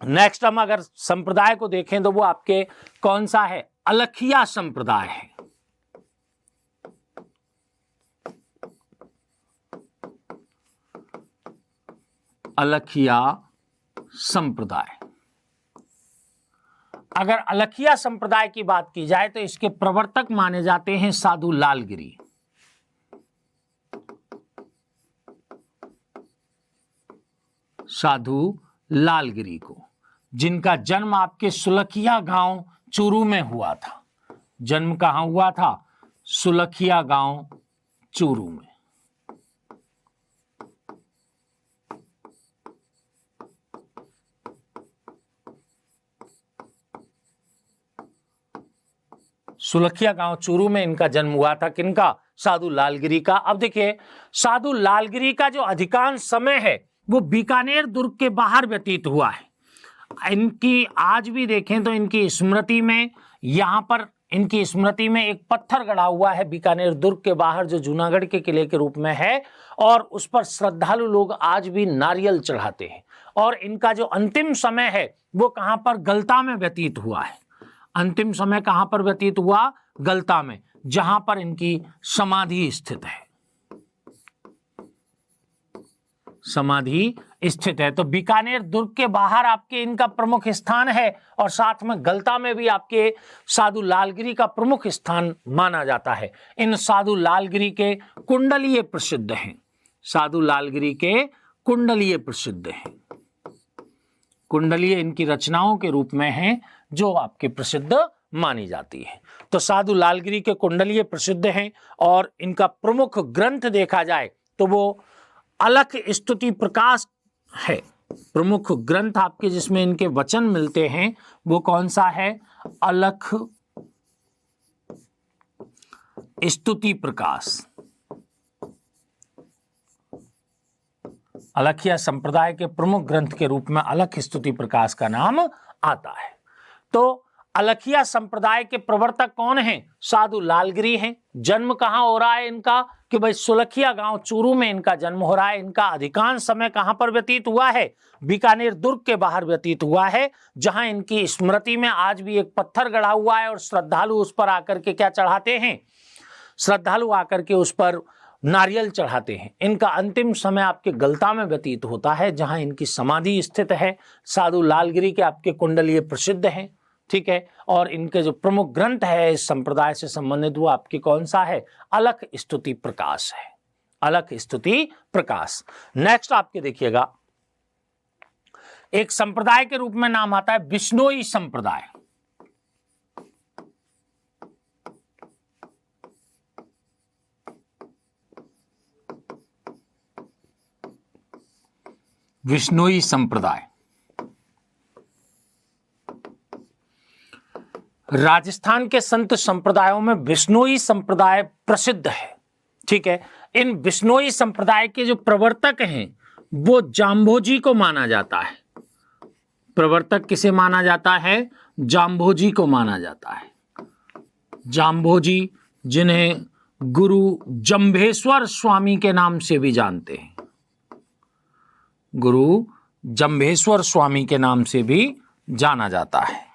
Next हम अगर संप्रदाय को देखें तो वो आपके कौन सा है, अलखिया संप्रदाय है। अलखिया संप्रदाय। अगर अलखिया संप्रदाय की बात की जाए तो इसके प्रवर्तक माने जाते हैं साधु लालगिरी। साधु लालगिरी को, जिनका जन्म आपके सुलखिया गांव चूरू में हुआ था। जन्म कहां हुआ था, सुलखिया गांव चूरू में। सुलखिया गांव चूरू में इनका जन्म हुआ था। किनका, साधु लालगिरी का। अब देखिए, साधु लालगिरी का जो अधिकांश समय है वो बीकानेर दुर्ग के बाहर व्यतीत हुआ है। इनकी आज भी देखें तो इनकी स्मृति में, यहां पर इनकी स्मृति में एक पत्थर गड़ा हुआ है बीकानेर दुर्ग के बाहर, जो जूनागढ़ के किले के रूप में है, और उस पर श्रद्धालु लोग आज भी नारियल चढ़ाते हैं। और इनका जो अंतिम समय है वो कहां पर, गलता में व्यतीत हुआ है। अंतिम समय कहां पर व्यतीत हुआ, गलता में, जहां पर इनकी समाधि स्थित है। समाधि स्थित है। तो बीकानेर दुर्ग के बाहर आपके इनका प्रमुख स्थान है, और साथ में गलता में भी आपके साधु लालगिरी का प्रमुख स्थान माना जाता है। इन साधु लालगिरी के कुंडलीय प्रसिद्ध हैं। साधु लालगिरी के कुंडलीय प्रसिद्ध हैं। कुंडलीय इनकी रचनाओं के रूप में हैं जो आपके प्रसिद्ध मानी जाती है। तो साधु लालगिरी के कुंडलीय प्रसिद्ध हैं, और इनका प्रमुख ग्रंथ देखा जाए तो वो अलख स्तुति प्रकाश है। प्रमुख ग्रंथ आपके जिसमें इनके वचन मिलते हैं वो कौन सा है, अलख स्तुति प्रकाश। अलखिया संप्रदाय के प्रमुख ग्रंथ के रूप में अलख स्तुति प्रकाश का नाम आता है। तो अलखिया संप्रदाय के प्रवर्तक कौन हैं, साधु लालगिरी हैं। जन्म कहां हो रहा है इनका, कि भाई सुलखिया गांव चूरू में इनका जन्म हो रहा है। इनका अधिकांश समय कहां पर व्यतीत हुआ है, बीकानेर दुर्ग के बाहर व्यतीत हुआ है, जहां इनकी स्मृति में आज भी एक पत्थर गड़ा हुआ है, और श्रद्धालु उस पर आकर के क्या चढ़ाते हैं, श्रद्धालु आकर के उस पर नारियल चढ़ाते हैं। इनका अंतिम समय आपके गलता में व्यतीत होता है, जहां इनकी समाधि स्थित है। साधु लालगिरी के आपके कुंडलीय प्रसिद्ध हैं, ठीक है। और इनके जो प्रमुख ग्रंथ है इस संप्रदाय से संबंधित वो आपके कौन सा है, अलख स्तुति प्रकाश है। अलख स्तुति प्रकाश। नेक्स्ट आपके देखिएगा, एक संप्रदाय के रूप में नाम आता है बिश्नोई संप्रदाय। बिश्नोई संप्रदाय राजस्थान के संत संप्रदायों में बिश्नोई संप्रदाय प्रसिद्ध है, ठीक है। इन बिश्नोई संप्रदाय के जो प्रवर्तक हैं वो जाम्भोजी को माना जाता है। प्रवर्तक किसे माना जाता है, जाम्भोजी को माना जाता है। जाम्भोजी, जिन्हें गुरु जंभेश्वर स्वामी के नाम से भी जानते हैं। गुरु जंभेश्वर स्वामी के नाम से भी जाना जाता है।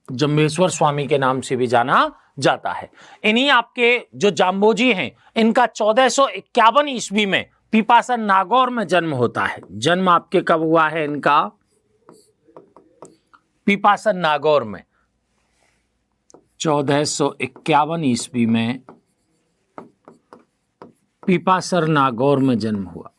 जंभेश्वर स्वामी के नाम से भी जाना जाता है। इन्हीं आपके जो जाम्भोजी हैं, इनका 1451 ईस्वी में पीपासन नागौर में जन्म होता है। जन्म आपके कब हुआ है इनका, पीपासन नागौर में 1451 ईस्वी में पीपासर नागौर में जन्म हुआ।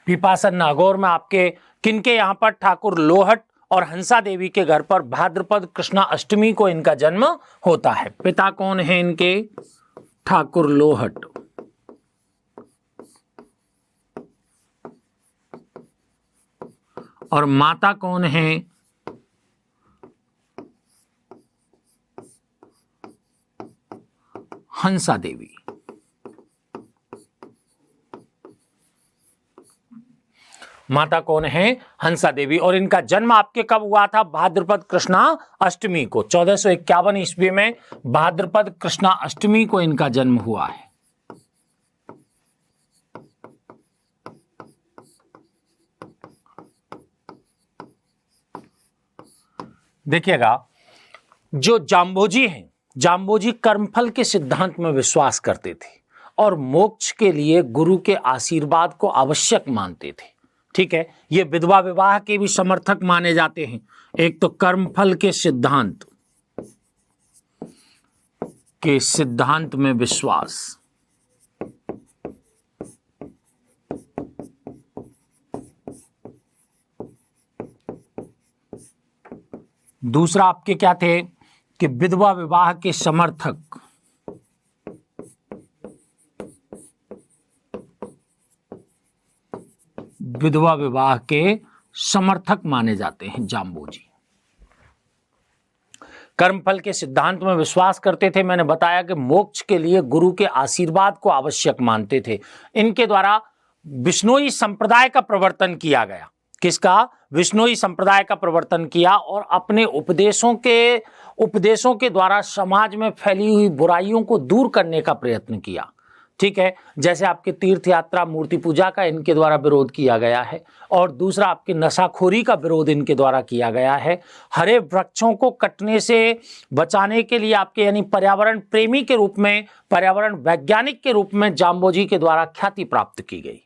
पीपासन नागौर में आपके किनके यहां पर, ठाकुर लोहट और हंसा देवी के घर पर भाद्रपद कृष्णा अष्टमी को इनका जन्म होता है। पिता कौन है इनके, ठाकुर लोहट, और माता कौन है, हंसा देवी। माता कौन है? हंसा देवी। और इनका जन्म आपके कब हुआ था? भाद्रपद कृष्णा अष्टमी को, 1451 ईस्वी में भाद्रपद कृष्णा अष्टमी को इनका जन्म हुआ है। देखिएगा, जो जाम्बोजी हैं, जाम्बोजी कर्मफल के सिद्धांत में विश्वास करते थे और मोक्ष के लिए गुरु के आशीर्वाद को आवश्यक मानते थे। ठीक है, ये विधवा विवाह के भी समर्थक माने जाते हैं। एक तो कर्मफल के सिद्धांत में विश्वास, दूसरा आपके क्या थे कि विधवा विवाह के समर्थक, विधवा विवाह के समर्थक माने जाते हैं जाम्बोजी। कर्मफल के सिद्धांत में विश्वास करते थे। मैंने बताया कि मोक्ष के लिए गुरु के आशीर्वाद को आवश्यक मानते थे। इनके द्वारा बिश्नोई संप्रदाय का प्रवर्तन किया गया। किसका? बिश्नोई संप्रदाय का प्रवर्तन किया और अपने उपदेशों के द्वारा समाज में फैली हुई बुराइयों को दूर करने का प्रयत्न किया। ठीक है, जैसे आपके तीर्थ यात्रा, मूर्ति पूजा का इनके द्वारा विरोध किया गया है, और दूसरा आपके नशाखोरी का विरोध इनके द्वारा किया गया है। हरे वृक्षों को कटने से बचाने के लिए आपके यानी पर्यावरण प्रेमी के रूप में, पर्यावरण वैज्ञानिक के रूप में जाम्बोजी के द्वारा ख्याति प्राप्त की गई।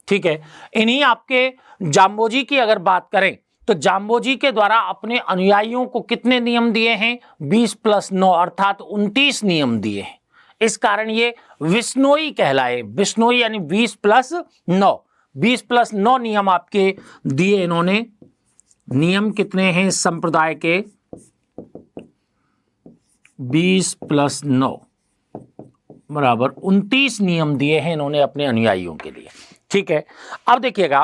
ठीक है, इन्हीं आपके जाम्बोजी की अगर बात करें तो जाम्बोजी के द्वारा अपने अनुयायियों को कितने नियम दिए हैं? 20+9 अर्थात 29 नियम दिए हैं। इस कारण ये विश्नोई कहलाए। विश्नोई यानी 20+9, 20+9 नियम आपके दिए इन्होंने। नियम कितने हैं इस संप्रदाय के? 20+9 बराबर 29 नियम दिए हैं इन्होंने अपने अनुयायियों के लिए। ठीक है, अब देखिएगा,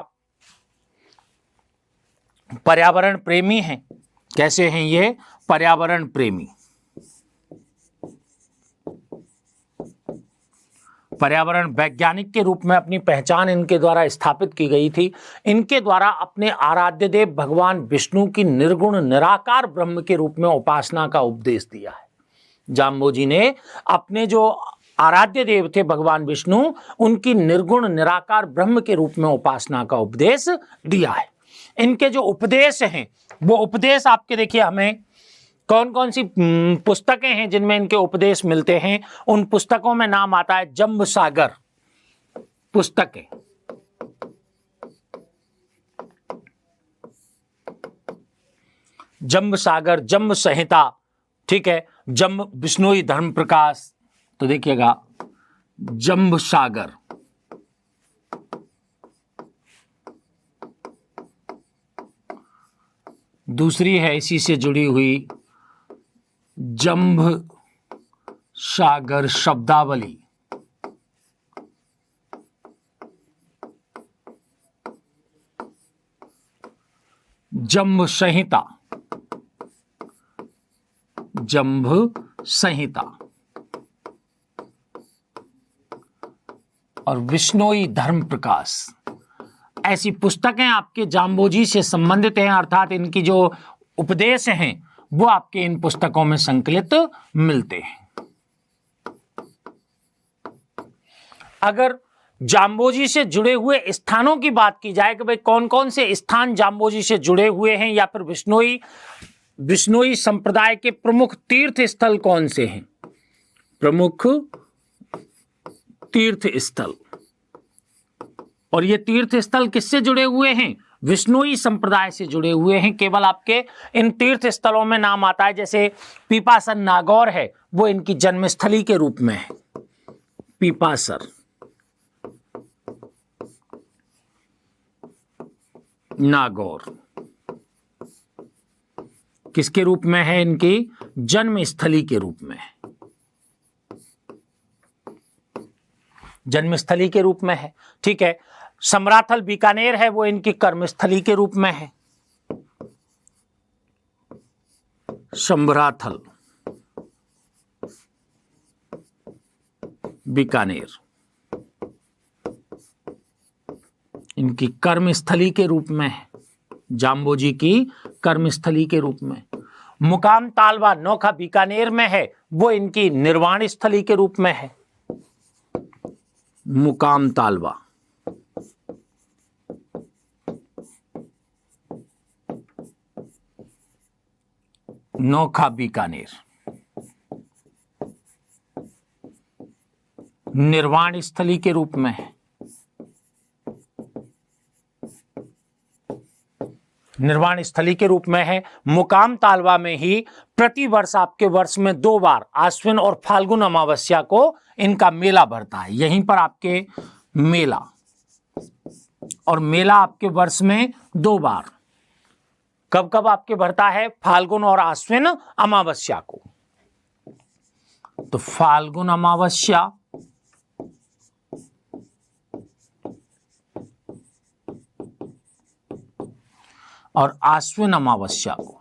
पर्यावरण प्रेमी हैं। कैसे हैं ये? पर्यावरण प्रेमी। पर्यावरण वैज्ञानिक के रूप में अपनी पहचान इनके द्वारा स्थापित की गई थी। इनके द्वारा अपने आराध्य देव भगवान विष्णु की निर्गुण निराकार ब्रह्म के रूप में उपासना का उपदेश दिया है। जाम्बोजी ने अपने जो आराध्य देव थे भगवान विष्णु, उनकी निर्गुण निराकार ब्रह्म के रूप में उपासना का उपदेश दिया है। इनके जो उपदेश हैं वो उपदेश आपके देखिए, हमें कौन कौन सी पुस्तकें हैं जिनमें इनके उपदेश मिलते हैं? उन पुस्तकों में नाम आता है जंबसागर पुस्तकें, जंबसागर, जंब संहिता। ठीक है, जंब बिश्नोई धर्म प्रकाश। तो देखिएगा, जंबसागर, दूसरी है इसी से जुड़ी हुई जंब सागर शब्दावली, जंब संहिता, जंब संहिता और विश्नोई धर्म प्रकाश। ऐसी पुस्तकें आपके जाम्बोजी से संबंधित हैं, अर्थात इनकी जो उपदेश हैं वो आपके इन पुस्तकों में संकलित मिलते हैं। अगर जाम्बोजी से जुड़े हुए स्थानों की बात की जाए कि भाई कौन कौन से स्थान जाम्बोजी से जुड़े हुए हैं, या फिर बिश्नोई संप्रदाय के प्रमुख तीर्थ स्थल कौन से हैं? प्रमुख तीर्थ स्थल, और ये तीर्थ स्थल किससे जुड़े हुए हैं? विश्नोई संप्रदाय से जुड़े हुए हैं। केवल आपके इन तीर्थ स्थलों में नाम आता है, जैसे पीपासर नागौर है, वो इनकी जन्मस्थली के रूप में है। पीपासर नागौर किसके रूप में है? इनकी जन्मस्थली के रूप में है, जन्मस्थली के रूप में है। ठीक है, समराथल बीकानेर है, वो इनकी कर्मस्थली के रूप में है। समराथल बीकानेर इनकी कर्मस्थली के रूप में है, जाम्बोजी की कर्मस्थली के रूप में। मुकाम तालवा नोखा बीकानेर में है, वो इनकी निर्वाण स्थली के रूप में है। मुकाम तालवा नोखा बीकानेर निर्वाण स्थली के रूप में है। निर्वाण स्थली के रूप में है। मुकाम तालवा में ही प्रति वर्ष आपके वर्ष में 2 बार आश्विन और फाल्गुन अमावस्या को इनका मेला भरता है। यहीं पर आपके मेला, और मेला आपके वर्ष में 2 बार, कब कब आपके भरता है? फाल्गुन और आश्विन अमावस्या को। तो फाल्गुन अमावस्या और आश्विन अमावस्या को।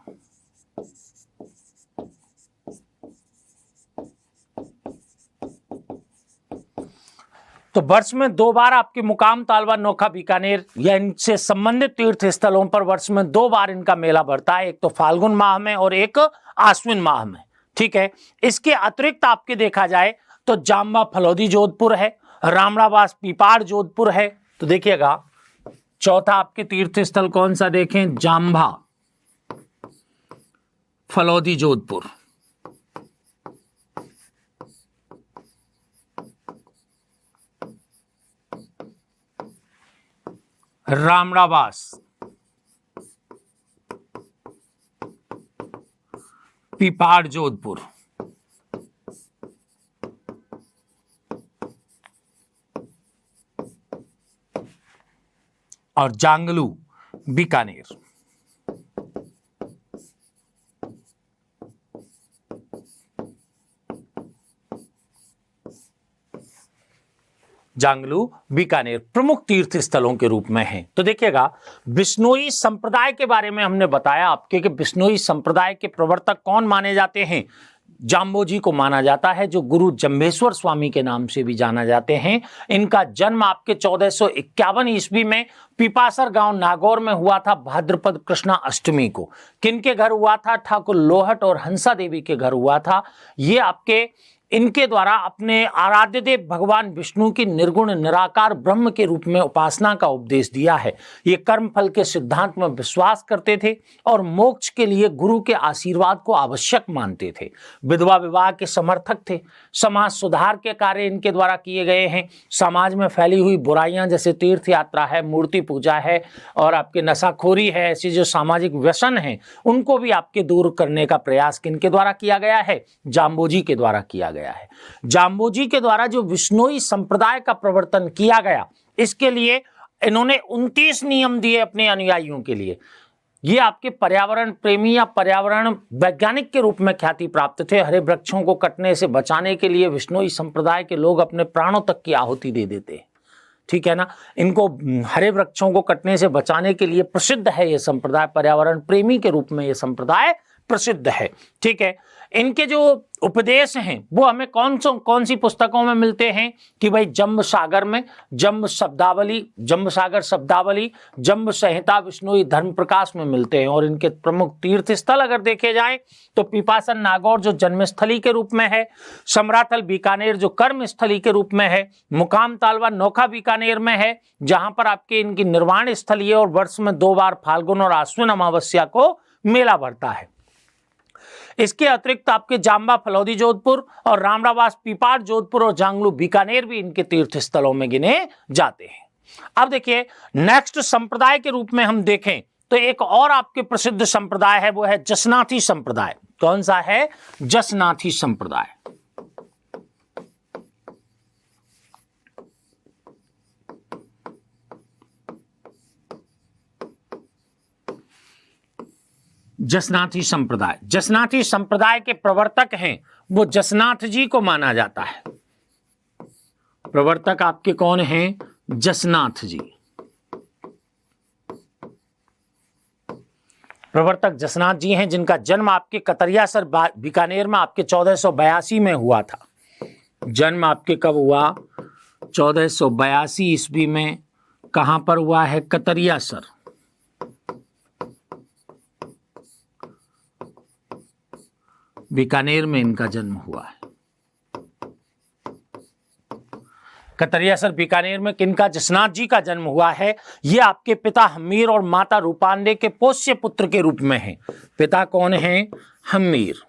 तो वर्ष में 2 बार आपके मुकाम तालवा नोखा बीकानेर या इनसे संबंधित तीर्थ स्थलों पर वर्ष में 2 बार इनका मेला भरता है, एक तो फाल्गुन माह में और एक आश्विन माह में। ठीक है। इसके अतिरिक्त आपके देखा जाए तो जाम्बा फलौदी जोधपुर है, रामड़ावास पीपाड़ जोधपुर है। तो देखिएगा चौथा आपके तीर्थ स्थल कौन सा देखें? जाम्बा फलौदी जोधपुर। रामड़ावास पीपाड़ जोधपुर। और जांगलू बीकानेर। जांगलू बीकानेर प्रमुख तीर्थ स्थलों के रूप में हैं। तो देखिएगा बिश्नोई संप्रदाय के बारे में हमने बताया आपके कि बिश्नोई संप्रदाय के प्रवर्तक कौन माने जाते हैं? जाम्बोजी को माना जाता है, जो गुरु जम्भेश्वर स्वामी के नाम से भी जाना जाते हैं। इनका जन्म आपके 1451 ईस्वी में पीपासर गांव नागौर में हुआ था, भाद्रपद कृष्णा अष्टमी को। किनके घर हुआ था? ठाकुर लोहट और हंसा देवी के घर हुआ था। ये आपके इनके द्वारा अपने आराध्य देव भगवान विष्णु की निर्गुण निराकार ब्रह्म के रूप में उपासना का उपदेश दिया है। ये कर्म फल के सिद्धांत में विश्वास करते थे और मोक्ष के लिए गुरु के आशीर्वाद को आवश्यक मानते थे। विधवा विवाह के समर्थक थे। समाज सुधार के कार्य इनके द्वारा किए गए हैं। समाज में फैली हुई बुराइयां जैसे तीर्थ यात्रा है, मूर्ति पूजा है और आपके नशाखोरी है, ऐसी जो सामाजिक व्यसन है उनको भी आपके दूर करने का प्रयास किनके द्वारा किया गया है? जाम्बोजी के द्वारा किया गया है। जाम्बोजी के द्वारा जो विश्नोई संप्रदाय का प्रवर्तन किया गया, इसके लिए इन्होंने 29 नियम दिए अपने अनुयायियों के लिए। ये आपके पर्यावरण प्रेमी या पर्यावरण वैज्ञानिक के रूप में ख्याति प्राप्त थे। हरे वृक्षों को कटने से बचाने के लिए विश्नोई संप्रदाय के लोग अपने प्राणों तक की आहुति दे देते हैं। ठीक है ना। इनको हरे वृक्षों को कटने से बचाने के लिए प्रसिद्ध है ये संप्रदाय, पर्यावरण प्रेमी के रूप में ये संप्रदाय प्रसिद्ध है। ठीक है। इनके जो उपदेश हैं वो हमें कौन सी पुस्तकों में मिलते हैं कि भाई जम्ब सागर में, जम्ब सागर शब्दावली, जम्ब संहिता, विष्णुई धर्म प्रकाश में मिलते हैं। और इनके प्रमुख तीर्थ स्थल अगर देखे जाएं तो पीपासन नागौर जो जन्मस्थली के रूप में है, समराथल बीकानेर जो कर्मस्थली के रूप में है, मुकाम तालवा नोखा बीकानेर में है जहां पर आपके इनकी निर्वाण स्थली है और वर्ष में 2 बार फाल्गुन और आश्विन अमावस्या को मेला भरता है। इसके अतिरिक्त आपके जाम्बा फलौदी जोधपुर और रामड़ावास पीपाड़ जोधपुर और जांगलू बीकानेर भी इनके तीर्थ स्थलों में गिने जाते हैं। अब देखिए नेक्स्ट संप्रदाय के रूप में हम देखें तो एक और आपके प्रसिद्ध संप्रदाय है, वो है जसनाथी संप्रदाय। कौन सा है? जसनाथी संप्रदाय। जसनाथी संप्रदाय, जसनाथी संप्रदाय के प्रवर्तक हैं वो जसनाथ जी को माना जाता है। प्रवर्तक आपके कौन हैं? जसनाथ जी। प्रवर्तक जसनाथ जी हैं जिनका जन्म आपके कतरियासर बीकानेर में आपके 1482 में हुआ था। जन्म आपके कब हुआ? 1482 ईस्वी में कहां पर हुआ है? कतरियासर। बीकानेर में इनका जन्म हुआ है। कतरियासर बीकानेर में किनका? जसनाथ जी का जन्म हुआ है। ये आपके पिता हम्मीर और माता रूपांडे के पोष्य पुत्र के रूप में हैं। पिता कौन हैं? हम्मीर।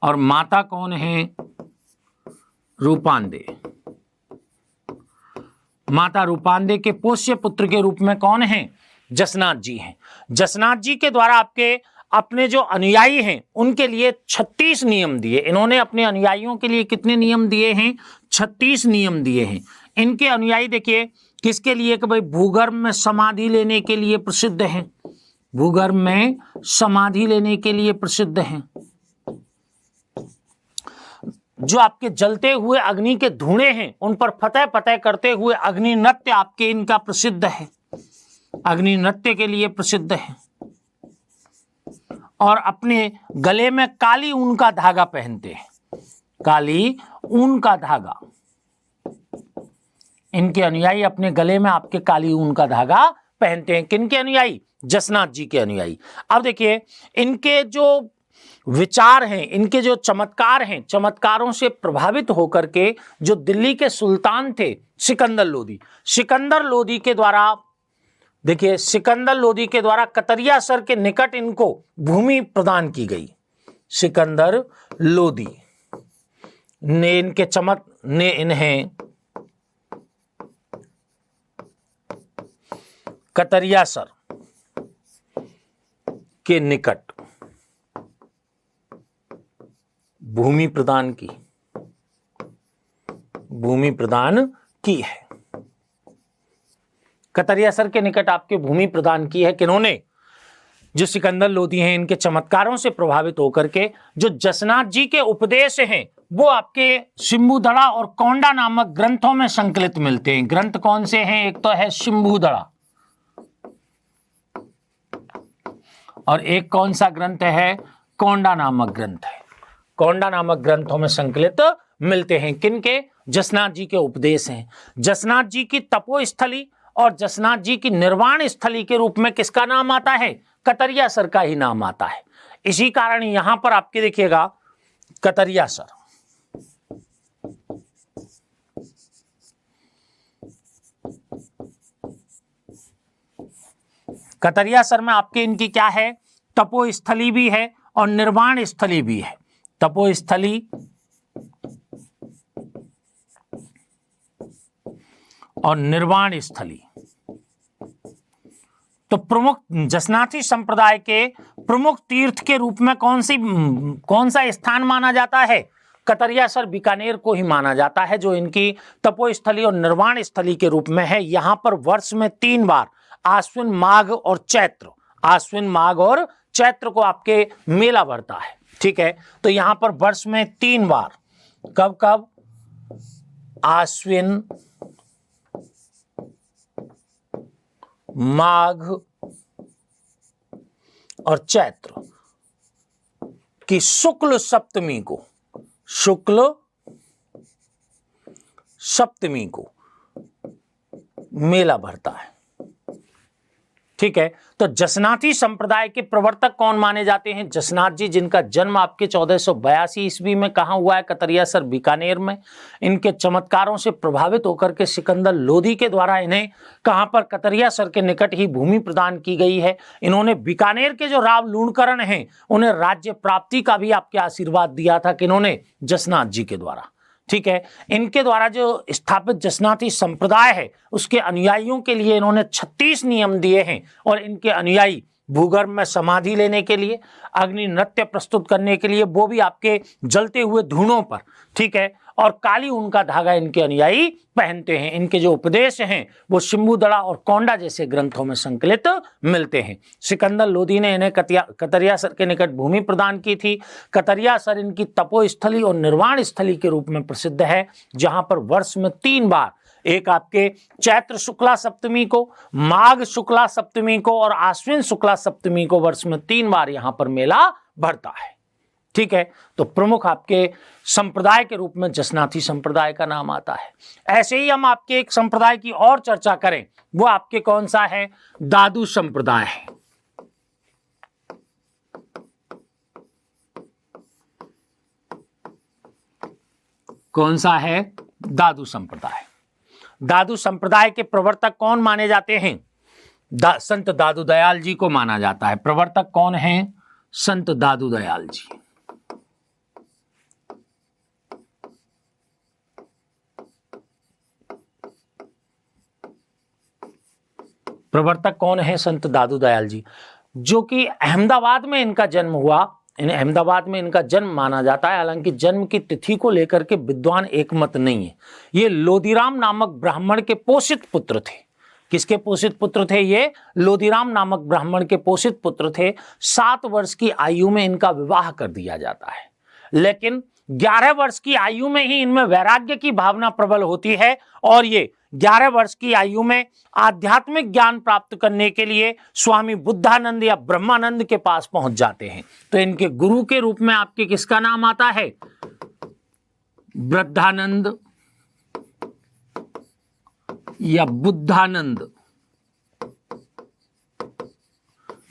और माता कौन है? रूपांडे। माता रूपांडे के पोष्य पुत्र के रूप में कौन है? जसनाथ जी हैं। जसनाथ जी के द्वारा आपके अपने जो अनुयायी हैं उनके लिए 36 नियम दिए। इन्होंने अपने अनुयायियों के लिए कितने नियम दिए हैं? 36 नियम दिए हैं। इनके अनुयायी देखिए किसके लिए कि भाई भूगर्भ में समाधि लेने के लिए प्रसिद्ध हैं। भूगर्भ में समाधि लेने के लिए प्रसिद्ध हैं। जो आपके जलते हुए अग्नि के धुएं हैं उन पर फतह फतह करते हुए अग्नि नृत्य आपके इनका प्रसिद्ध है। अग्नि नृत्य के लिए प्रसिद्ध है। और अपने गले में काली ऊन का धागा पहनते हैं। काली ऊन का धागा। इनके अनुयायी अपने गले में आपके काली ऊन का धागा पहनते हैं। किनके अनुयायी? जसनाथ जी के अनुयायी। अब देखिए इनके जो विचार हैं, इनके जो चमत्कार हैं, चमत्कारों से प्रभावित होकर के जो दिल्ली के सुल्तान थे सिकंदर लोदी, सिकंदर लोदी के द्वारा देखिए सिकंदर लोदी के द्वारा कतरियासर के निकट इनको भूमि प्रदान की गई। सिकंदर लोदी ने इन्हें कतरियासर के निकट भूमि प्रदान की है। कतरियासर के निकट आपके भूमि प्रदान की है किन्होंने? जो सिकंदर लोदी हैं। इनके चमत्कारों से प्रभावित होकर के जो जसनाथ जी के उपदेश हैं वो आपके शंभुदड़ा और कोंडा नामक ग्रंथों में संकलित मिलते हैं। ग्रंथ कौन से हैं? एक तो है शंभुदड़ा और एक कौन सा ग्रंथ है? कोंडा नामक ग्रंथ है। कोंडा नामक ग्रंथों में संकलित मिलते हैं। किनके? जसनाथ जी के उपदेश हैं। जसनाथ जी की तपोस्थली और जसनाथ जी की निर्वाण स्थली के रूप में किसका नाम आता है? कतरियासर का ही नाम आता है। इसी कारण यहां पर आपके देखिएगा कतरियासर, कतरियासर में आपके इनकी क्या है? तपोस्थली भी है और निर्वाण स्थली भी है। तपोस्थली और निर्वाण स्थली। तो प्रमुख जसनाथी संप्रदाय के प्रमुख तीर्थ के रूप में कौन सा स्थान माना जाता है? कतरियासर बीकानेर को ही माना जाता है, जो इनकी तपोस्थली और निर्वाण स्थली के रूप में है। यहां पर वर्ष में 3 बार आश्विन, माघ और चैत्र, आश्विन, माघ और चैत्र को आपके मेला भरता है। ठीक है, तो यहां पर वर्ष में 3 बार, कब कब? आश्विन, माघ और चैत्र की शुक्ल सप्तमी को मेला भरता है। ठीक है, तो जसनाथी संप्रदाय के प्रवर्तक कौन माने जाते हैं? जसनाथ जी, जिनका जन्म आपके 1482 ईस्वी में कहां हुआ है? कतरियासर बीकानेर में। इनके चमत्कारों से प्रभावित होकर के सिकंदर लोदी के द्वारा इन्हें कहां पर? कतरियासर के निकट ही भूमि प्रदान की गई है। इन्होंने बीकानेर के जो राव लूणकरण हैं उन्हें राज्य प्राप्ति का भी आपके आशीर्वाद दिया था। किन्होंने? जसनाथ जी के द्वारा। ठीक है, इनके द्वारा जो स्थापित जसनाथी संप्रदाय है उसके अनुयायियों के लिए इन्होंने 36 नियम दिए हैं। और इनके अनुयायी भूगर्भ में समाधि लेने के लिए, अग्नि नृत्य प्रस्तुत करने के लिए, वो भी आपके जलते हुए धूनों पर। ठीक है, और काली ऊन का धागा इनके अनुयायी पहनते हैं। इनके जो उपदेश हैं वो शंभुदड़ा और कोंडा जैसे ग्रंथों में संकलित मिलते हैं। सिकंदर लोदी ने इन्हें कतरियासर के निकट भूमि प्रदान की थी। कतरियासर इनकी तपोस्थली और निर्वाण स्थली के रूप में प्रसिद्ध है, जहां पर वर्ष में 3 बार, एक आपके चैत्र शुक्ला सप्तमी को, माघ शुक्ला सप्तमी को और आश्विन शुक्ला सप्तमी को वर्ष में 3 बार यहां पर मेला भरता है। ठीक है, तो प्रमुख आपके संप्रदाय के रूप में जसनाथी संप्रदाय का नाम आता है। ऐसे ही हम आपके एक संप्रदाय की और चर्चा करें, वो आपके कौन सा है, दादू संप्रदाय है। कौन सा है, दादू संप्रदाय। दादू संप्रदाय के प्रवर्तक कौन माने जाते हैं, संत दादू दयाल जी को माना जाता है। प्रवर्तक कौन है, संत दादू दयाल जी। प्रवर्तक कौन है, संत दादू दयाल जी, जो कि अहमदाबाद में इनका जन्म हुआ। अहमदाबाद में इनका जन्म माना जाता है, हालांकि जन्म की तिथि को लेकर के विद्वान एकमत नहीं है। ये लोदीराम नामक ब्राह्मण के पोषित पुत्र थे। किसके पोषित पुत्र थे ये, लोदीराम नामक ब्राह्मण के पोषित पुत्र थे। 7 वर्ष की आयु में इनका विवाह कर दिया जाता है, लेकिन 11 वर्ष की आयु में ही इनमें वैराग्य की भावना प्रबल होती है और ये 11 वर्ष की आयु में आध्यात्मिक ज्ञान प्राप्त करने के लिए स्वामी बुद्धानंद या ब्रह्मानंद के पास पहुंच जाते हैं। तो इनके गुरु के रूप में आपके किसका नाम आता है, वृद्धानंद या बुद्धानंद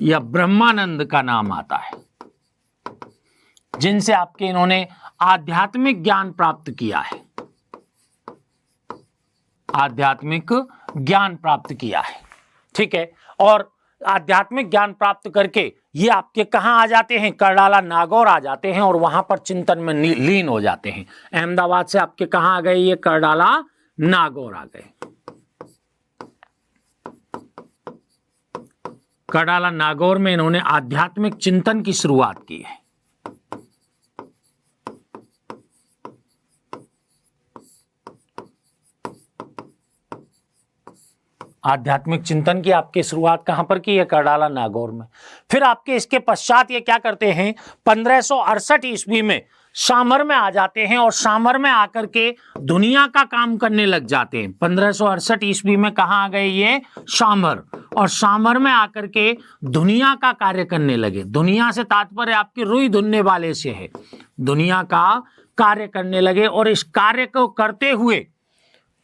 या ब्रह्मानंद का नाम आता है, जिनसे आपके इन्होंने आध्यात्मिक ज्ञान प्राप्त किया है। आध्यात्मिक ज्ञान प्राप्त किया है, ठीक है। और आध्यात्मिक ज्ञान प्राप्त करके ये आपके कहां आ जाते हैं, करडाला नागौर आ जाते हैं और वहां पर चिंतन में लीन हो जाते हैं। अहमदाबाद से आपके कहां आ गए, ये करडाला नागौर आ गए। करडाला नागौर में इन्होंने आध्यात्मिक चिंतन की शुरुआत की है। आध्यात्मिक चिंतन की आपकी शुरुआत कहां पर की है, करडाला नागौर में। फिर आपके इसके पश्चात ये क्या करते हैं, 1568 ईस्वी में शामर में आ जाते हैं और शामर में आकर के दुनिया का काम करने लग जाते हैं। 1568 ईस्वी में कहां आ गए ये, शामर, और शामर में आकर के दुनिया का कार्य करने लगे। दुनिया से तात्पर्य आपकी रुई धुनने वाले से है, दुनिया का कार्य करने लगे। और इस कार्य को करते हुए,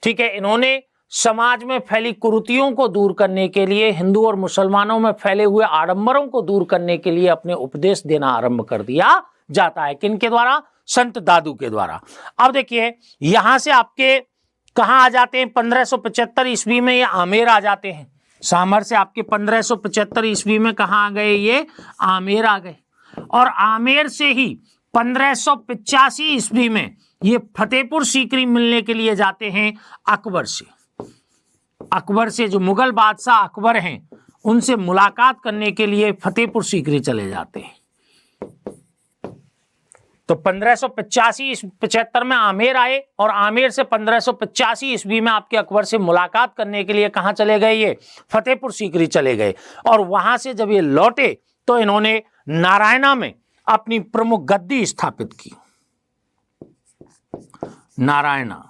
ठीक है, इन्होंने समाज में फैली कुरीतियों को दूर करने के लिए, हिंदू और मुसलमानों में फैले हुए आडंबरों को दूर करने के लिए अपने उपदेश देना आरंभ कर दिया जाता है। किनके द्वारा, संत दादू के द्वारा। अब देखिए यहां से आपके कहां आ जाते हैं, 1575 ईस्वी में ये आमेर आ जाते हैं। शामर से आपके 1575 ईस्वी में कहां आ गए, ये आमेर आ गए। और आमेर से ही 1585 ईस्वी में ये फतेहपुर सीकरी मिलने के लिए जाते हैं अकबर से। अकबर से, जो मुगल बादशाह अकबर हैं, उनसे मुलाकात करने के लिए फतेहपुर सीकरी चले जाते हैं। तो 1585-75 में आमेर आए और आमेर से 1585 ईस्वी में आपके अकबर से मुलाकात करने के लिए कहां चले गए, ये फतेहपुर सीकरी चले गए। और वहां से जब ये लौटे तो इन्होंने नारायणा में अपनी प्रमुख गद्दी स्थापित की। नारायणा,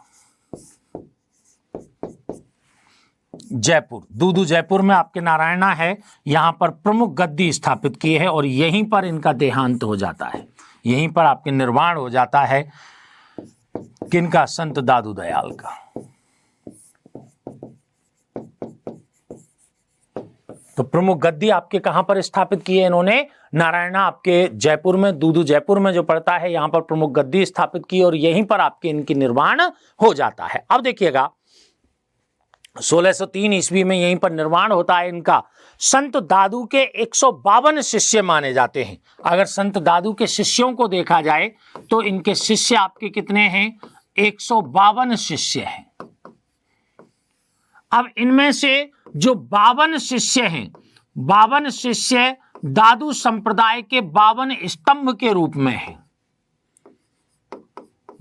जयपुर, दूदू जयपुर में आपके नारायणा है, यहां पर प्रमुख गद्दी स्थापित की है और यहीं पर इनका देहांत हो जाता है, यहीं पर आपके निर्वाण हो जाता है। किनका, संत दादू दयाल का। तो प्रमुख गद्दी आपके कहां पर स्थापित की है इन्होंने, नारायणा आपके जयपुर में, दूदू जयपुर में जो पड़ता है, यहां पर प्रमुख गद्दी स्थापित की और यहीं पर आपके इनकी निर्वाण हो जाता है। अब देखिएगा 1603 ईस्वी में यहीं पर निर्माण होता है इनका। संत दादू के 152 शिष्य माने जाते हैं। अगर संत दादू के शिष्यों को देखा जाए तो इनके शिष्य आपके कितने हैं, 152 शिष्य हैं। अब इनमें से जो 52 शिष्य हैं, 52 शिष्य दादू संप्रदाय के 52 स्तंभ के रूप में हैं,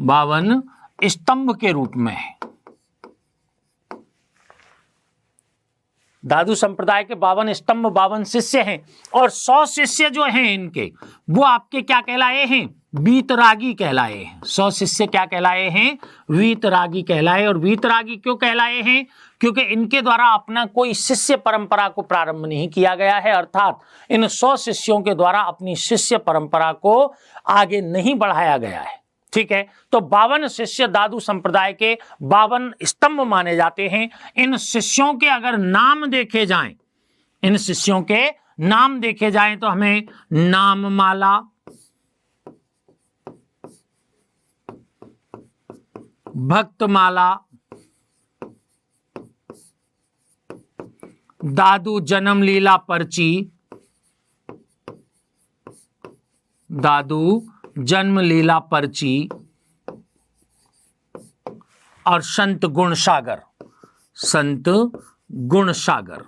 52 स्तंभ के रूप में है। दादू संप्रदाय के 52 स्तंभ, 52 शिष्य हैं और 100 शिष्य जो हैं इनके, वो आपके क्या कहलाए हैं, वीतरागी कहलाए हैं। 100 शिष्य क्या कहलाए हैं? वीतरागी कहलाए। और वीतरागी क्यों कहलाए हैं? क्योंकि इनके द्वारा अपना कोई शिष्य परंपरा को प्रारंभ नहीं किया गया है, अर्थात इन 100 शिष्यों के द्वारा अपनी शिष्य परंपरा को आगे नहीं बढ़ाया गया है। ठीक है, तो 52 शिष्य दादू संप्रदाय के 52 स्तंभ माने जाते हैं। इन शिष्यों के अगर नाम देखे जाएं, इन शिष्यों के नाम देखे जाएं तो हमें नाममाला, भक्तमाला, दादू जन्म लीला पर्ची, दादू जन्म लीला पर्ची और संत गुण सागर, संत गुण सागर।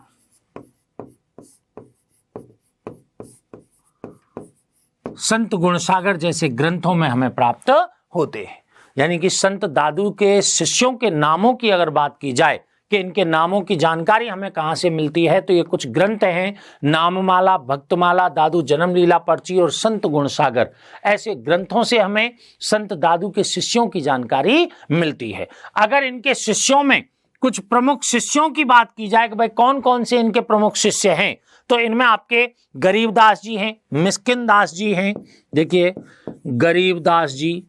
संत गुण सागर जैसे ग्रंथों में हमें प्राप्त होते हैं। यानी कि संत दादू के शिष्यों के नामों की अगर बात की जाए कि इनके नामों की जानकारी हमें कहां से मिलती है, तो ये कुछ ग्रंथ हैं, नाममाला, भक्तमाला, दादू जन्म लीला पर्ची और संत गुण सागर। ऐसे ग्रंथों से हमें संत दादू के शिष्यों की जानकारी मिलती है। अगर इनके शिष्यों में कुछ प्रमुख शिष्यों की बात की जाए कि भाई कौन कौन से इनके प्रमुख शिष्य हैं, तो इनमें आपके गरीबदास जी हैं, मिस्किन दास जी हैं। देखिए गरीबदास जी,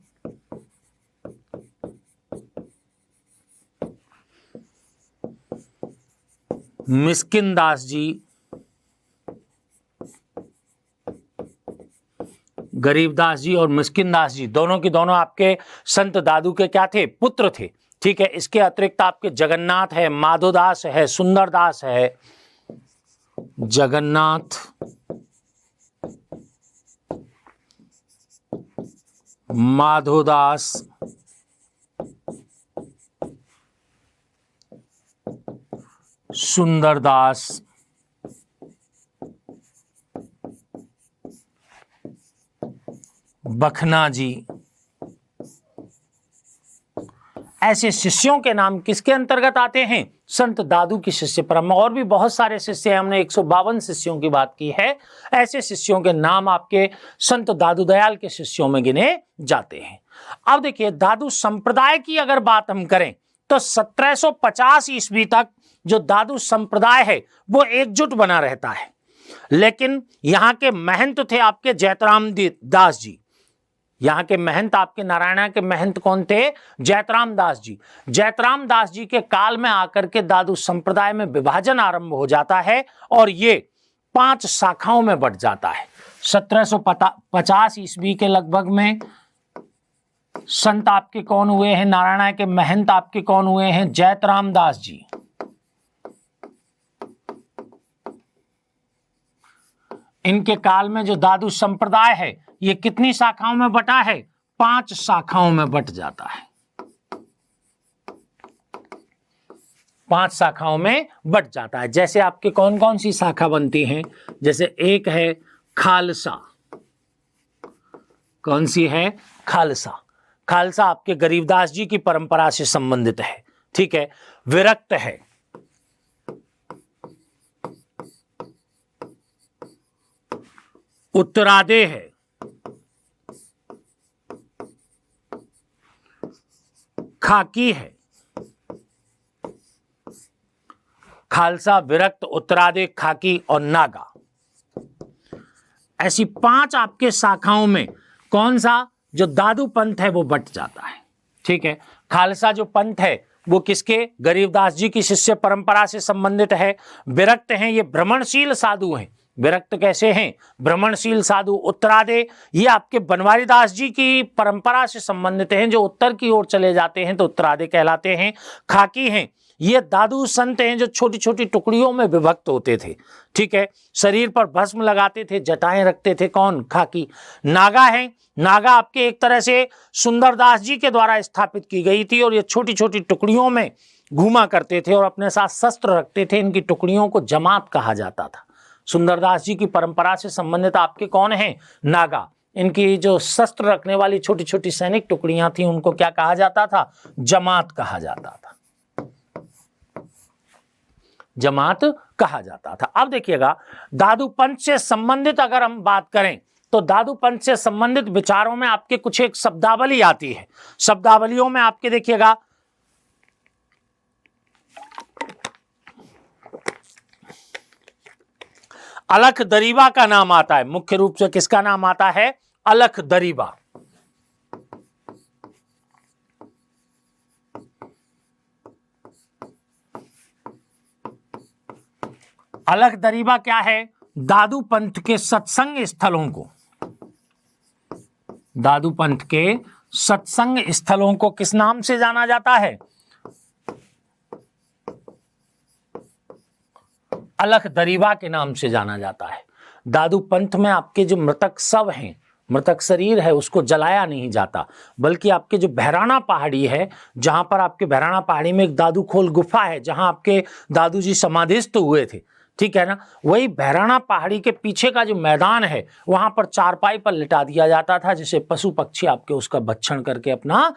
मिस्किन दास जी, गरीबदास जी और मिस्किन दास जी दोनों की दोनों आपके संत दादू के क्या थे? पुत्र थे। ठीक है, इसके अतिरिक्त आपके जगन्नाथ है, माधोदास है, सुंदरदास है, जगन्नाथ, माधोदास, सुंदरदास, बखना जी। ऐसे शिष्यों के नाम किसके अंतर्गत आते हैं? संत दादू की शिष्य परंपरा। और भी बहुत सारे शिष्य हैं, हमने 152 शिष्यों की बात की है। ऐसे शिष्यों के नाम आपके संत दादू दयाल के शिष्यों में गिने जाते हैं। अब देखिए दादू संप्रदाय की अगर बात हम करें तो 1750 ईस्वी तक जो दादू संप्रदाय है वो एकजुट बना रहता है। लेकिन यहाँ के महंत थे आपके जैतराम दास जी। यहाँ के महंत आपके नारायणा के महंत कौन थे? जैतराम दास जी। जैतराम दास जी के काल में आकर के दादू संप्रदाय में विभाजन आरंभ हो जाता है और ये 5 शाखाओं में बढ़ जाता है। 1750 ईस्वी के लगभग में संत आपके कौन हुए हैं? नारायणा के महंत आपके कौन हुए हैं? जैतराम दास जी। इनके काल में जो दादू संप्रदाय है ये कितनी शाखाओं में बटा है? 5 शाखाओं में बट जाता है। 5 शाखाओं में बट जाता है। जैसे आपके कौन कौन सी शाखा बनती हैं? जैसे एक है खालसा। कौन सी है? खालसा। खालसा आपके गरीबदास जी की परंपरा से संबंधित है। ठीक है। विरक्त है, उत्तरादे है, खाकी है। खालसा, विरक्त, उत्तरादे, खाकी और नागा। ऐसी 5 आपके शाखाओं में कौन सा जो दादू पंथ है वो बट जाता है। ठीक है। खालसा जो पंथ है वो किसके? गरीबदास जी की शिष्य परंपरा से संबंधित है। विरक्त हैं, ये भ्रमणशील साधु हैं। विरक्त कैसे हैं? भ्रमणशील साधु। उत्तरादे ये आपके बनवारी दास जी की परंपरा से संबंधित हैं, जो उत्तर की ओर चले जाते हैं तो उत्तरादे कहलाते हैं। खाकी हैं, ये दादू संत हैं जो छोटी छोटी टुकड़ियों में विभक्त होते थे। ठीक है। शरीर पर भस्म लगाते थे, जटाएं रखते थे। कौन? खाकी। नागा हैं, नागा आपके एक तरह से सुंदरदास जी के द्वारा स्थापित की गई थी और ये छोटी छोटी टुकड़ियों में घूमा करते थे और अपने साथ शस्त्र रखते थे। इनकी टुकड़ियों को जमात कहा जाता था। सुंदरदास जी की परंपरा से संबंधित आपके कौन हैं? नागा। इनकी जो शस्त्र रखने वाली छोटी छोटी सैनिक टुकड़ियां थी उनको क्या कहा जाता था? जमात कहा जाता था। जमात कहा जाता था। अब देखिएगा दादू पंथ से संबंधित अगर हम बात करें तो दादू पंथ से संबंधित विचारों में आपके कुछ एक शब्दावली आती है। शब्दावलियों में आपके देखिएगा अलख दरीबा का नाम आता है। मुख्य रूप से किसका नाम आता है? अलख दरीबा। अलख दरीबा क्या है? दादू पंथ के सत्संग स्थलों को, दादू पंथ के सत्संग स्थलों को किस नाम से जाना जाता है? अलख दरीबा के नाम से जाना जाता है। दादू पंथ में आपके जो मृतक शव हैं, मृतक शरीर है, उसको जलाया नहीं जाता, बल्कि आपके जो बहराना पहाड़ी है, जहां पर आपके बहराना पहाड़ी में एक दादू खोल गुफा है जहां आपके दादू जी समाधिस्थ हुए थे, ठीक है ना, वही बहराना पहाड़ी के पीछे का जो मैदान है वहां पर चारपाई पर लिटा दिया जाता था, जिसे पशु पक्षी आपके उसका भक्षण करके अपना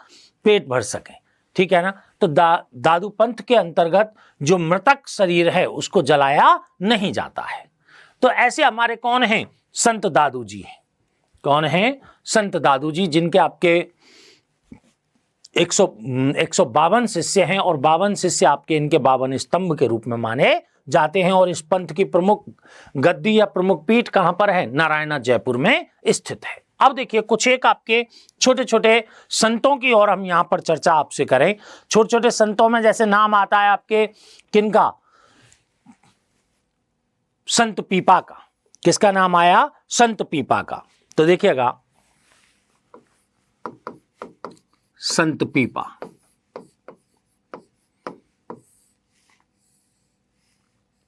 पेट भर सकें, ठीक है ना। तो दादू पंथ के अंतर्गत जो मृतक शरीर है उसको जलाया नहीं जाता है। तो ऐसे हमारे कौन हैं? संत दादू जी हैं। कौन हैं? संत दादू जी, जिनके आपके 152 शिष्य हैं और 52 शिष्य आपके इनके 52 स्तंभ के रूप में माने जाते हैं। और इस पंथ की प्रमुख गद्दी या प्रमुख पीठ कहां पर है? नारायणा जयपुर में स्थित है। अब देखिए कुछ एक आपके छोटे छोटे संतों की और हम यहां पर चर्चा आपसे करें। छोटे छोटे संतों में जैसे नाम आता है आपके किनका? संत पीपा का। किसका नाम आया? संत पीपा का। तो देखिएगा संत पीपा,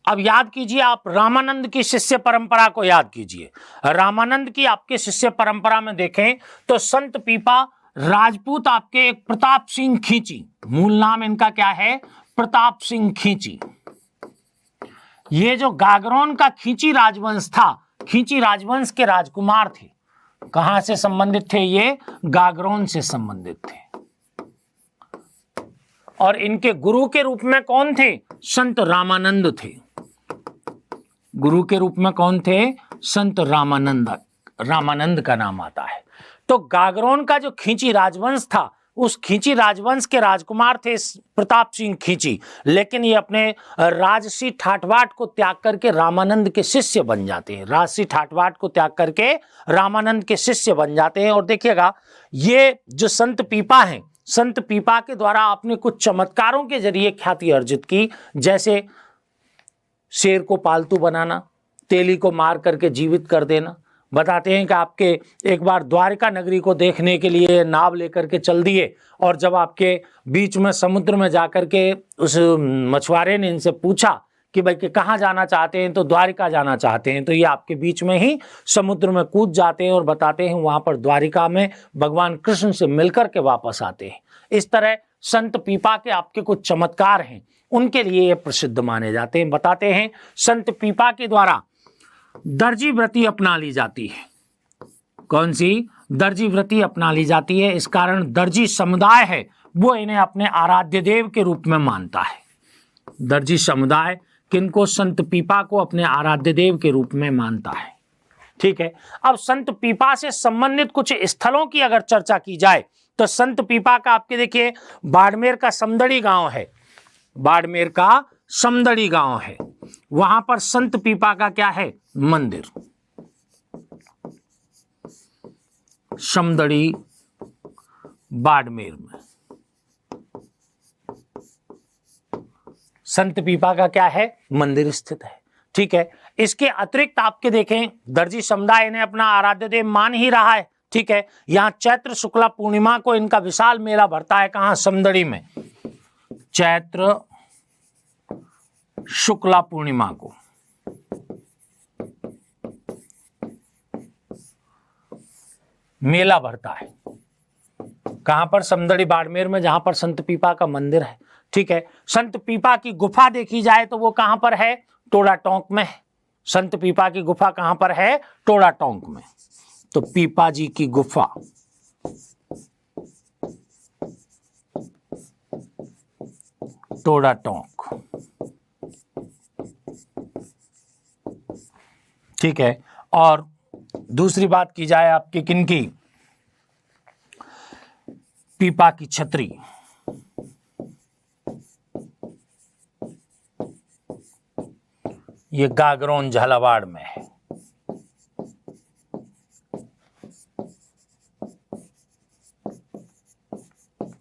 अब याद कीजिए आप रामानंद की शिष्य परंपरा को याद कीजिए। रामानंद की आपके शिष्य परंपरा में देखें तो संत पीपा राजपूत आपके एक प्रताप सिंह खींची, मूल नाम इनका क्या है? प्रताप सिंह खींची। ये जो गागरोन का खींची राजवंश था, खींची राजवंश के राजकुमार थे। कहां से संबंधित थे? ये गागरोन से संबंधित थे। और इनके गुरु के रूप में कौन थे? संत रामानंद थे। गुरु के रूप में कौन थे? संत रामानंद। रामानंद का नाम आता है। तो गागरोन का जो खींची राजवंश था, उस खींची राजवंश के राजकुमार थे प्रताप सिंह खींची, लेकिन ये अपने राजसी ठाटबाट को त्याग करके रामानंद के शिष्य बन जाते हैं। राजसी ठाटबाट को त्याग करके रामानंद के शिष्य बन जाते हैं। और देखिएगा ये जो संत पीपा हैं, संत पीपा के द्वारा आपने कुछ चमत्कारों के जरिए ख्याति अर्जित की, जैसे शेर को पालतू बनाना, तेली को मार करके जीवित कर देना। बताते हैं कि आपके एक बार द्वारिका नगरी को देखने के लिए नाव लेकर के चल दिए, और जब आपके बीच में समुद्र में जाकर के उस मछुआरे ने इनसे पूछा कि भाई कि कहाँ जाना चाहते हैं, तो द्वारिका जाना चाहते हैं, तो ये आपके बीच में ही समुद्र में कूद जाते हैं और बताते हैं वहाँ पर द्वारिका में भगवान कृष्ण से मिलकर के वापस आते हैं। इस तरह संत पीपा के आपके कुछ चमत्कार हैं, उनके लिए ये प्रसिद्ध माने जाते हैं। बताते हैं संत पीपा के द्वारा दर्जी व्रती अपना ली जाती है। कौन सी? दर्जी व्रती अपना ली जाती है। इस कारण दर्जी समुदाय है वो इन्हें अपने आराध्य देव के रूप में मानता है। दर्जी समुदाय किनको? संत पीपा को अपने आराध्य देव के रूप में मानता है। ठीक है। अब संत पीपा से संबंधित कुछ स्थलों की अगर चर्चा की जाए तो संत पीपा का आपके देखिए बाड़मेर का समदड़ी गांव है। बाड़मेर का समदड़ी गांव है, वहां पर संत पीपा का क्या है? मंदिर। समदड़ी बाड़मेर में संत पीपा का क्या है? मंदिर स्थित है। ठीक है। इसके अतिरिक्त आपके देखें दर्जी समुदाय ने अपना आराध्य देव मान ही रहा है। ठीक है। यहां चैत्र शुक्ला पूर्णिमा को इनका विशाल मेला भरता है। कहां? समदड़ी में। चैत्र शुक्ला पूर्णिमा को मेला भरता है। कहां पर? समदड़ी बाड़मेर में, जहां पर संत पीपा का मंदिर है। ठीक है। संत पीपा की गुफा देखी जाए तो वो कहां पर है? टोड़ा टोंक में। संत पीपा की गुफा कहां पर है? टोड़ा टोंक में। तो पीपा जी की गुफा टोड़ा टोंक। ठीक है। और दूसरी बात की जाए आपके किनकी, पीपा की छतरी, ये गागरोन झालावाड़ में है।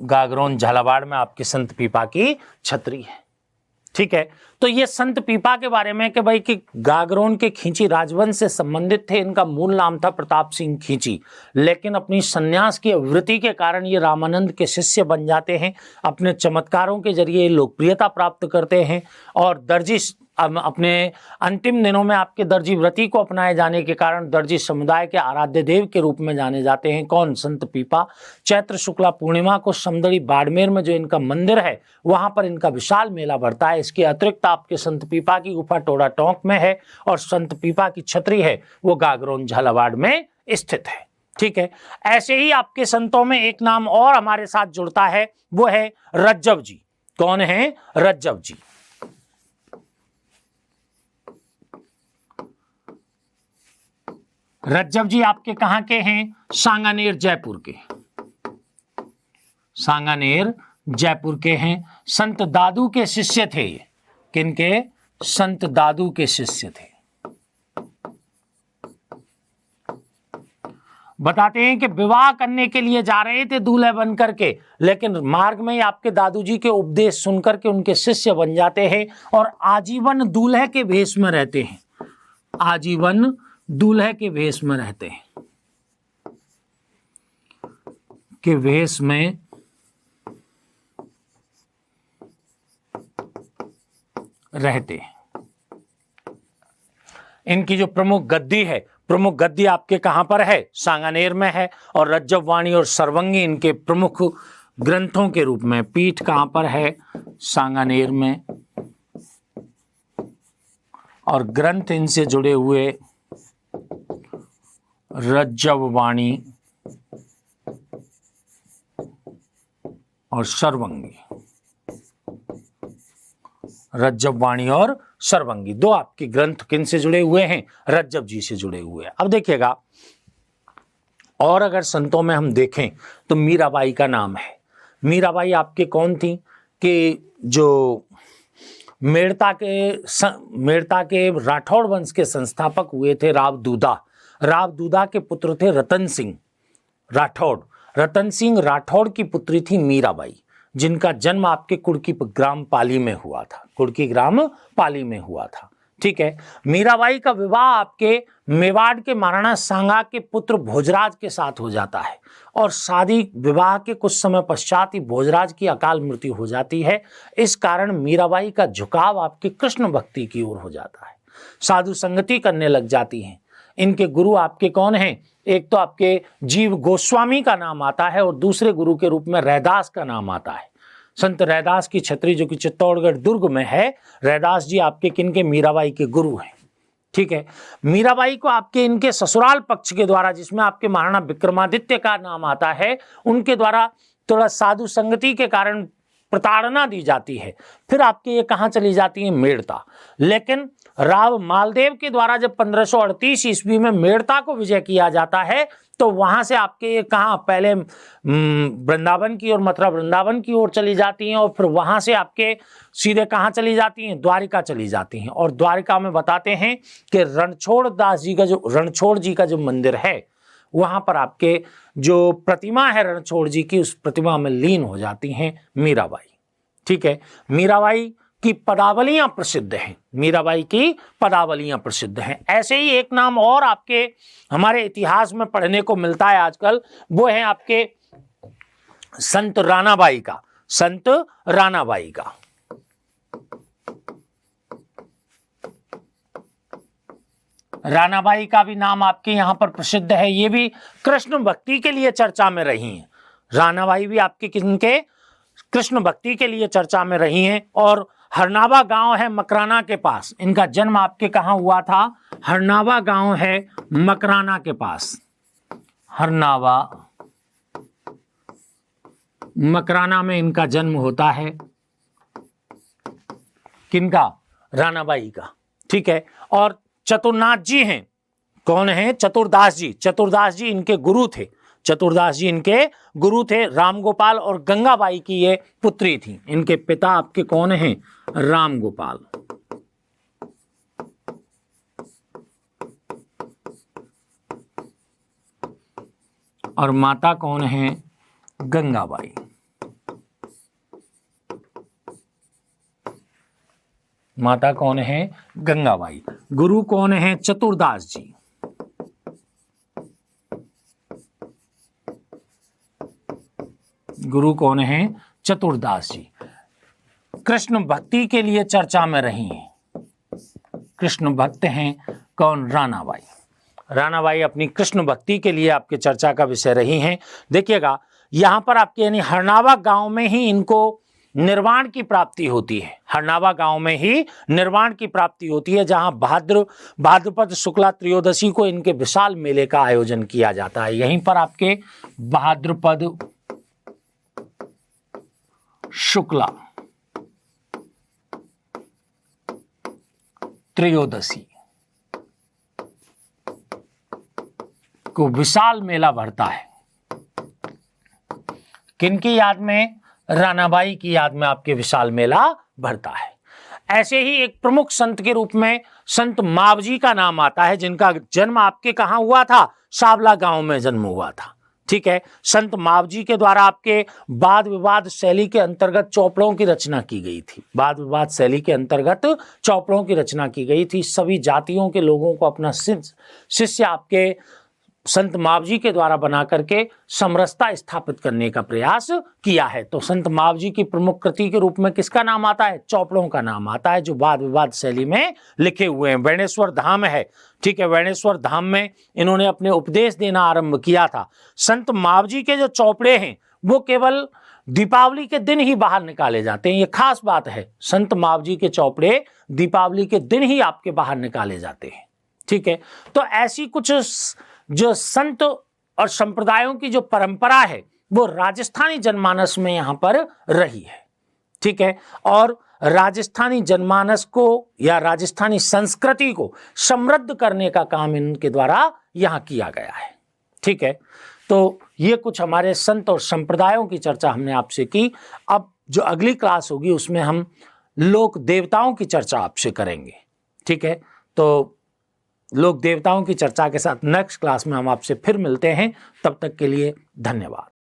गागरोन झालावाड़ में आपके संत पीपा की छतरी है। ठीक है, तो ये संत पीपा के बारे में कि भाई कि गागरोन के खींची राजवंश से संबंधित थे। इनका मूल नाम था प्रताप सिंह खींची, लेकिन अपनी सन्यास की वृत्ति के कारण ये रामानंद के शिष्य बन जाते हैं। अपने चमत्कारों के जरिए लोकप्रियता प्राप्त करते हैं और दर्जी अपने अंतिम दिनों में आपके दर्जी व्रती को अपनाए जाने के कारण दर्जी समुदाय के आराध्य देव के रूप में जाने जाते हैं। कौन? संत पीपा। चैत्र शुक्ला पूर्णिमा को समदड़ी बाड़मेर में जो इनका मंदिर है वहां पर इनका विशाल मेला भरता है। इसके अतिरिक्त आपके संत पीपा की गुफा टोड़ा टोंक में है और संत पीपा की छतरी है वो गागरोन झालावाड़ में स्थित है। ठीक है, ऐसे ही आपके संतों में एक नाम और हमारे साथ जुड़ता है, वो है रज्जव जी। कौन है? रज्जव जी। रज्जव जी आपके कहां के हैं? सांगानेर जयपुर के। सांगानेर जयपुर के हैं। संत दादू के शिष्य थे ये। किनके? संत दादू के शिष्य थे। बताते हैं कि विवाह करने के लिए जा रहे थे दूल्हे बन करके, लेकिन मार्ग में ही आपके दादू जी के उपदेश सुनकर के उनके शिष्य बन जाते हैं और आजीवन दूल्हे के भेष में रहते हैं। आजीवन दूल्हे के भेष में रहते हैं, के भेष में रहते हैं। इनकी जो प्रमुख गद्दी है, प्रमुख गद्दी आपके कहां पर है? सांगानेर में है। और रज्जव वाणी और सर्वंगी इनके प्रमुख ग्रंथों के रूप में। पीठ कहां पर है? सांगानेर में। और ग्रंथ इनसे जुड़े हुए रज्जव वाणी और सर्वंगी। रज्जव वाणी और सर्वंगी दो आपके ग्रंथ किन से जुड़े हुए हैं? रज्जव जी से जुड़े हुए हैं। अब देखिएगा, और अगर संतों में हम देखें तो मीराबाई का नाम है। मीराबाई आपके कौन थी? कि जो मेड़ता के राठौड़ वंश के संस्थापक हुए थे राव दूदा। राव दूदा के पुत्र थे रतन सिंह राठौड़। रतन सिंह राठौड़ की पुत्री थी मीराबाई, जिनका जन्म आपके कुड़की ग्राम पाली में हुआ था। कुड़की ग्राम पाली में हुआ था। ठीक है, मीराबाई का विवाह आपके मेवाड़ के महाराणा सांगा के पुत्र भोजराज के साथ हो जाता है और शादी विवाह के कुछ समय पश्चात ही भोजराज की अकाल मृत्यु हो जाती है। इस कारण मीराबाई का झुकाव आपकी कृष्ण भक्ति की ओर हो जाता है, साधु संगति करने लग जाती हैं। इनके गुरु आपके कौन हैं? एक तो आपके जीव गोस्वामी का नाम आता है और दूसरे गुरु के रूप में रैदास का नाम आता है। संत रैदास की छतरी जो कि चित्तौड़गढ़ दुर्ग में है, रैदास जी आपके किनके? मीराबाई के गुरु हैं। ठीक है, मीराबाई को आपके इनके ससुराल पक्ष के द्वारा, जिसमें आपके महाराणा विक्रमादित्य का नाम आता है, उनके द्वारा थोड़ा साधु संगति के कारण प्रताड़ना दी जाती है। फिर आपके ये कहाँ चली जाती है? मेड़ता। लेकिन राव मालदेव के द्वारा जब 1538 ईस्वी में मेड़ता को विजय किया जाता है तो वहां से आपके ये कहाँ? पहले वृंदावन की ओर, मथुरा वृंदावन की ओर चली जाती हैं और फिर वहां से आपके सीधे कहाँ चली जाती हैं? द्वारिका चली जाती हैं। और द्वारिका में बताते हैं कि रणछोड़ जी का जो मंदिर है वहां पर आपके जो प्रतिमा है रणछोड़ जी की, उस प्रतिमा में लीन हो जाती हैं मीराबाई। ठीक है, मीराबाई की पदावलियां प्रसिद्ध हैं। मीराबाई की पदावलियां प्रसिद्ध हैं। ऐसे ही एक नाम और आपके हमारे इतिहास में पढ़ने को मिलता है आजकल, वो है आपके संत रानाबाई का। संत रानाबाई का। रानाबाई का भी नाम आपके यहाँ पर प्रसिद्ध है। ये भी कृष्ण भक्ति के लिए चर्चा में रही हैं। रानाबाई भी आपके किनके? कृष्ण भक्ति के लिए चर्चा में रही हैं। और हरनावा गांव है मकराना के पास। इनका जन्म आपके कहाँ हुआ था? हरनावा गांव है मकराना के पास। हरनावा मकराना में इनका जन्म होता है। किनका? रानाबाई का। ठीक है, और चतुर्नाथ जी हैं। कौन है? चतुरदास जी। चतुरदास जी इनके गुरु थे। चतुरदास जी इनके गुरु थे। रामगोपाल और गंगाबाई की ये पुत्री थी। इनके पिता आपके कौन हैं? रामगोपाल। और माता कौन है? गंगाबाई। माता कौन है? गंगाबाई। गुरु कौन है? चतुरदास जी। गुरु कौन है? चतुरदास जी। कृष्ण भक्ति के लिए चर्चा में रही हैं। कृष्ण भक्त हैं कौन? रानाबाई। रानाबाई अपनी कृष्ण भक्ति के लिए आपके चर्चा का विषय रही हैं। देखिएगा यहां पर आपके यानी हरनावा गांव में ही इनको निर्वाण की प्राप्ति होती है। हरनावा गांव में ही निर्वाण की प्राप्ति होती है, जहां भाद्रपद शुक्ला त्रयोदशी को इनके विशाल मेले का आयोजन किया जाता है। यहीं पर आपके भाद्रपद शुक्ला त्रयोदशी को विशाल मेला भरता है। किनकी याद में? रानाबाई की याद में आपके विशाल मेला भरता है। ऐसे ही एक प्रमुख संत के रूप में संत मावजी का नाम आता है, जिनका जन्म आपके कहां हुआ था? सावला गांव में जन्म हुआ था। ठीक है। संत मावजी के द्वारा आपके वाद विवाद शैली के अंतर्गत चौपड़ों की रचना की गई थी। वाद विवाद शैली के अंतर्गत चौपड़ों की रचना की गई थी। सभी जातियों के लोगों को अपना शिष्य आपके संत मावजी के द्वारा बना करके समरसता स्थापित करने का प्रयास किया है। तो संत मावजी की प्रमुख कृति के रूप में किसका नाम आता है? चौपड़ों का नाम आता है, जो वाद विवाद शैली में लिखे हुए हैं। वेणेश्वर धाम है। ठीक है। वेणेश्वर धाम में इन्होंने अपने उपदेश देना आरंभ किया था। संत मावजी के जो चौपड़े हैं वो केवल दीपावली के दिन ही बाहर निकाले जाते हैं। ये खास बात है। संत मावजी के चौपड़े दीपावली के दिन ही आपके बाहर निकाले जाते हैं। ठीक है। तो ऐसी कुछ जो संत और संप्रदायों की जो परंपरा है वो राजस्थानी जनमानस में यहां पर रही है। ठीक है। और राजस्थानी जनमानस को या राजस्थानी संस्कृति को समृद्ध करने का काम इनके द्वारा यहां किया गया है। ठीक है। तो ये कुछ हमारे संत और संप्रदायों की चर्चा हमने आपसे की। अब जो अगली क्लास होगी उसमें हम लोक देवताओं की चर्चा आपसे करेंगे। ठीक है। तो लोक देवताओं की चर्चा के साथ नेक्स्ट क्लास में हम आपसे फिर मिलते हैं। तब तक के लिए धन्यवाद।